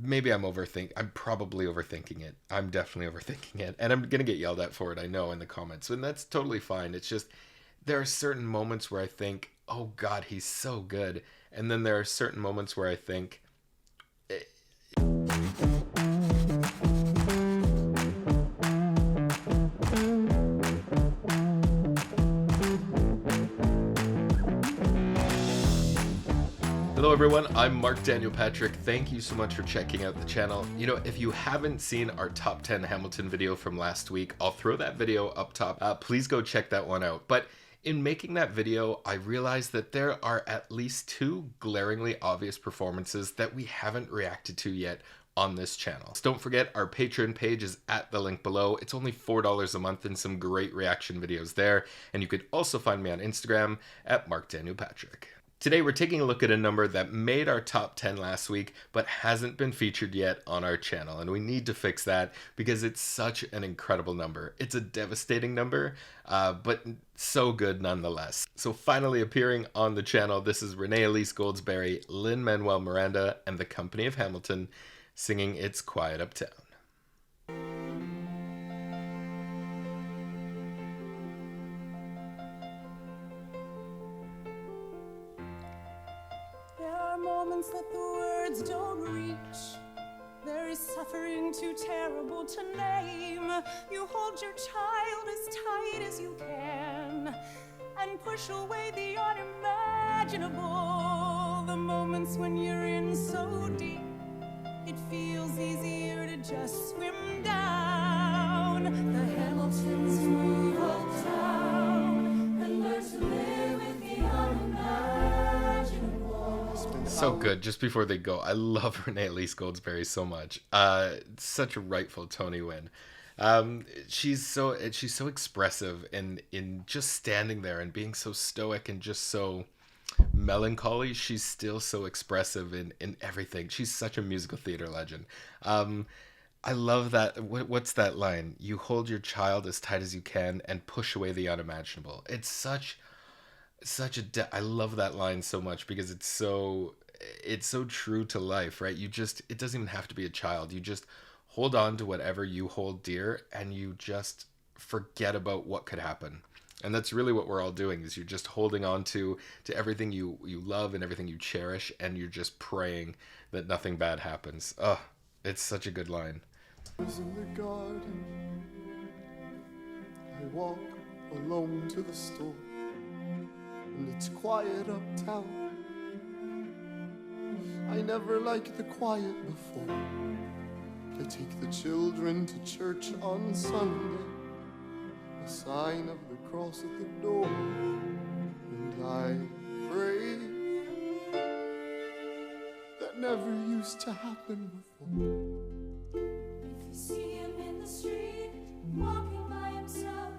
maybe I'm probably overthinking it. I'm definitely overthinking it. And I'm going to get yelled at for it, I know, in the comments. And that's totally fine. It's just, there are certain moments where I think, oh God, he's so good. And then there are certain moments where I think, hello everyone, I'm Marc Daniel Patrick. Thank you so much for checking out the channel. You know, if you haven't seen our top 10 Hamilton video from last week, I'll throw that video up top. Please go check that one out. But in making that video, I realized that there are at least two glaringly obvious performances that we haven't reacted to yet on this channel. So don't forget, our Patreon page is at the link below. It's only $4 a month and some great reaction videos there. And you could also find me on Instagram at Marc Daniel Patrick. Today we're taking a look at a number that made our top 10 last week but hasn't been featured yet on our channel, and we need to fix that because it's such an incredible number. It's a devastating number, but so good nonetheless. So finally appearing on the channel, this is Renee, Elise, Goldsberry, Lin Manuel Miranda, and the Company of Hamilton singing It's Quiet Uptown. Moments that the words don't reach. There is suffering too terrible to name. You hold your child as tight as you can and push away the unimaginable. The moments when you're in so deep, it feels easier to just swim down. The Hamiltons move uptown and learn to live with the unimaginable. So good. Just before they go, I love Renee Elise Goldsberry so much. Such a rightful Tony win. She's so expressive in just standing there and being so stoic and just so melancholy. She's still so expressive in everything. She's such a musical theater legend. I love that. What's that line? You hold your child as tight as you can and push away the unimaginable. It's such I love that line so much because it's so true to life, right? It doesn't even have to be a child. You just hold on to whatever you hold dear and you just forget about what could happen. And that's really what we're all doing, is you're just holding on to everything you love and everything you cherish, and you're just praying that nothing bad happens. Oh, it's such a good line. I was in the garden. I walk alone to the store, and it's quiet uptown. I never liked the quiet before. I take the children to church on Sunday, a sign of the cross at the door, and I pray. That never used to happen before. If you see him in the street, walking by himself,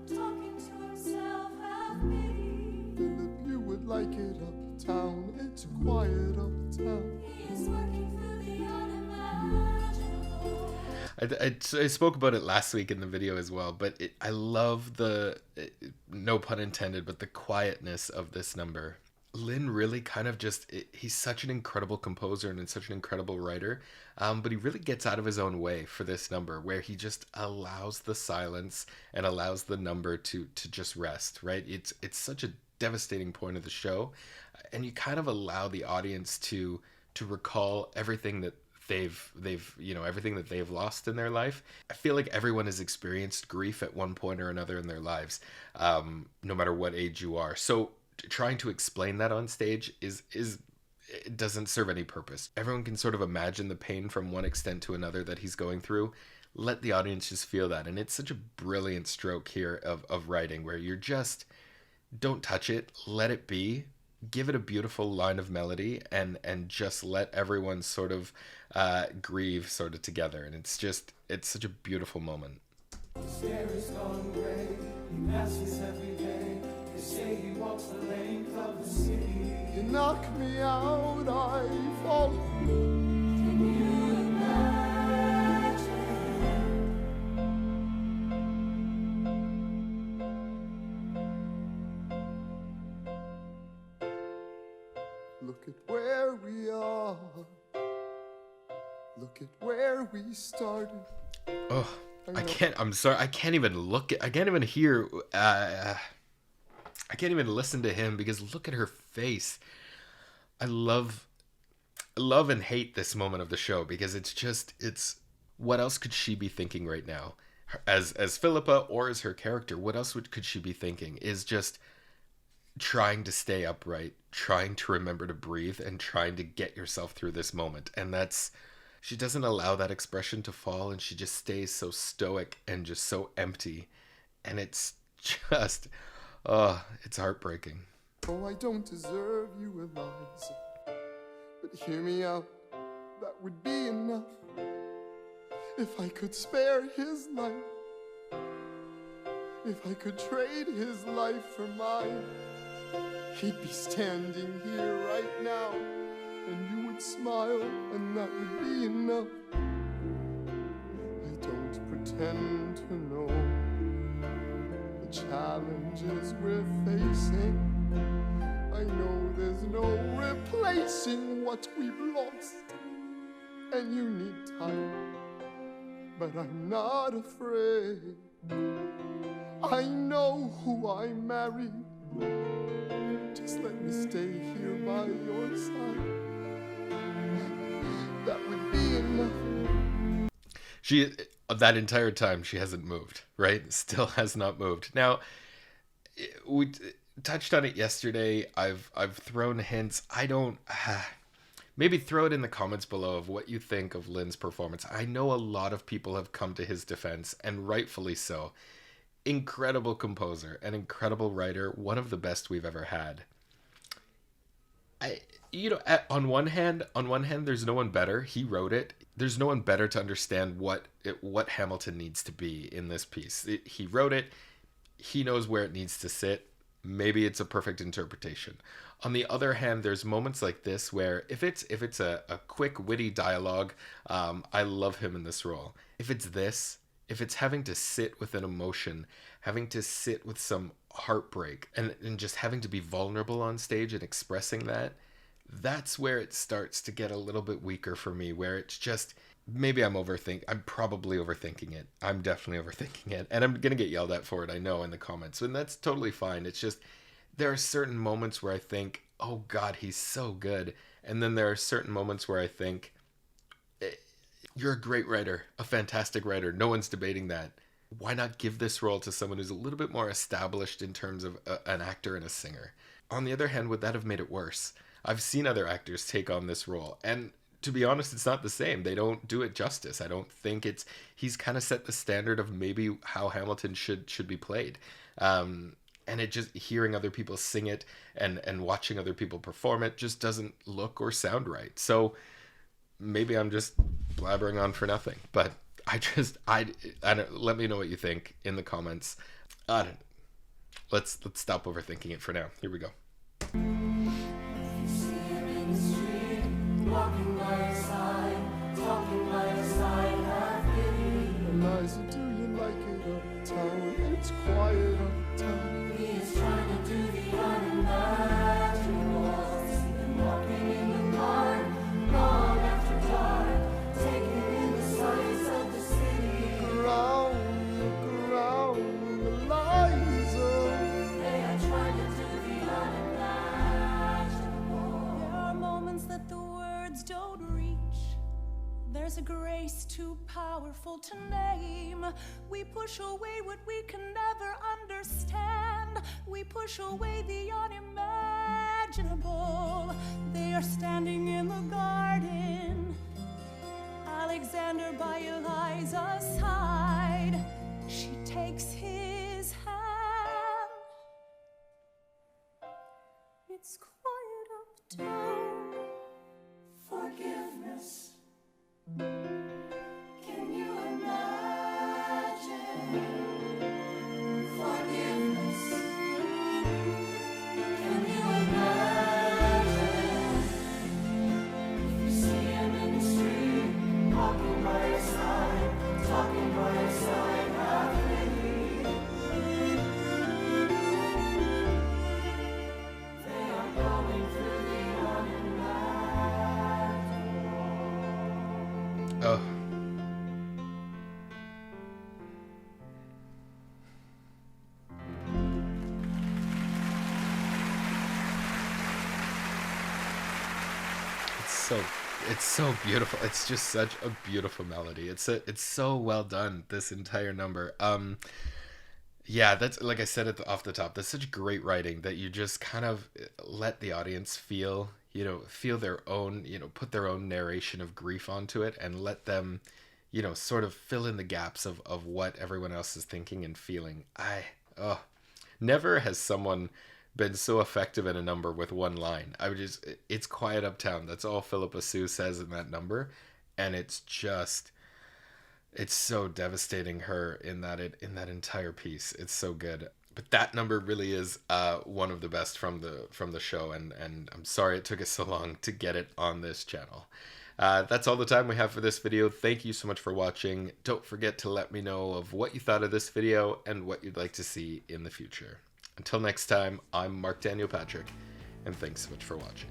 talking to himself, have pity. Phillipa, you would like it uptown. It's quiet uptown. He is working through the unimaginable. I spoke about it last week in the video as well, but I love no pun intended, but the quietness of this number. Lin really kind of he's such an incredible composer and such an incredible writer, but he really gets out of his own way for this number, where he just allows the silence and allows the number to just rest, right? It's such a devastating point of the show, and you kind of allow the audience to recall everything that everything that they've lost in their life. I feel like everyone has experienced grief at one point or another in their lives, no matter what age you are. So trying to explain that on stage it doesn't serve any purpose. Everyone can sort of imagine the pain from one extent to another that he's going through. Let the audience just feel that. And it's such a brilliant stroke here of writing, where you're just, don't touch it, let it be, give it a beautiful line of melody, and just let everyone sort of grieve sort of together. And it's such a beautiful moment. His hair is gone gray, he passes every day. They say he walks the length of the city. You knock me out, I fall. Can you imagine? Look at where we are. Look at where we started. Oh, I'm sorry. I can't even hear. I can't even listen to him because look at her face. I love and hate this moment of the show because it's what else could she be thinking right now? As Phillipa or as her character, what else could she be thinking? Is just trying to stay upright, trying to remember to breathe, and trying to get yourself through this moment. And she doesn't allow that expression to fall, and she just stays so stoic and just so empty. And it's just, it's heartbreaking. Oh, I don't deserve you, Eliza, but hear me out, that would be enough. If I could spare his life, if I could trade his life for mine, he'd be standing here right now, and you would smile, and that would be enough. I don't pretend to know the challenges we're facing. I know there's no replacing what we've lost, and you need time, but I'm not afraid. I know who I married. Just let me stay here by your side. That would be enough. She, that entire time, she hasn't moved, right? Still has not moved. Now, we touched on it yesterday. I've thrown hints. I don't... Maybe throw it in the comments below of what you think of Lin's performance. I know a lot of people have come to his defense, and rightfully so. Incredible composer, an incredible writer, one of the best we've ever had. On one hand, there's no one better. He wrote it. There's no one better to understand what Hamilton needs to be in this piece. He wrote it. He knows where it needs to sit. Maybe it's a perfect interpretation. On the other hand, there's moments like this where if it's a quick, witty dialogue, I love him in this role. If it's having to sit with an emotion, having to sit with some heartbreak, and just having to be vulnerable on stage and expressing that's where it starts to get a little bit weaker for me, where it's just, maybe I'm probably overthinking it. I'm definitely overthinking it. And I'm going to get yelled at for it, I know, in the comments. And that's totally fine. It's just, there are certain moments where I think, oh God, he's so good. And then there are certain moments where I think, you're a great writer, a fantastic writer. No one's debating that. Why not give this role to someone who's a little bit more established in terms of an actor and a singer? On the other hand, would that have made it worse? I've seen other actors take on this role, and to be honest, it's not the same. They don't do it justice. I don't think he's kind of set the standard of maybe how Hamilton should be played. And it just, hearing other people sing it and watching other people perform it just doesn't look or sound right. So maybe I'm just blabbering on for nothing, but I don't, let me know what you think in the comments. Let's stop overthinking it for now. Here we go. Walking by your side, talking by your side, have pity. Eliza, do you like it uptown? It's quiet uptown. He is trying to do the unimaginable. See them walking in the park, long after dark, taking in the sights of the city. Look around, Eliza. They are trying to do the unimaginable. There are moments that the words don't reach. There's a grace too powerful to name. We push away what we can never understand. We push away the unimaginable. They are standing in the garden, Alexander by Eliza's side. She takes his hand. It's quiet uptown. Forgiveness. Can you imagine? Forgiveness. Can you imagine? If you see him in the Oh. So it's so beautiful. It's just such a beautiful melody. It's so well done, this entire number. Yeah, that's like I said off the top. That's such great writing that you just kind of let the audience feel, feel their own, put their own narration of grief onto it, and let them, sort of fill in the gaps of what everyone else is thinking and feeling. Oh, never has someone been so effective in a number with one line. It's Quiet Uptown. That's all Phillipa Soo says in that number, and it's so devastating her in that entire piece. It's so good. But that number really is one of the best from the show, and I'm sorry it took us so long to get it on this channel. That's all the time we have for this video. Thank you so much for watching. Don't forget to let me know of what you thought of this video and what you'd like to see in the future. Until next time, I'm Marc Daniel Patrick, and thanks so much for watching.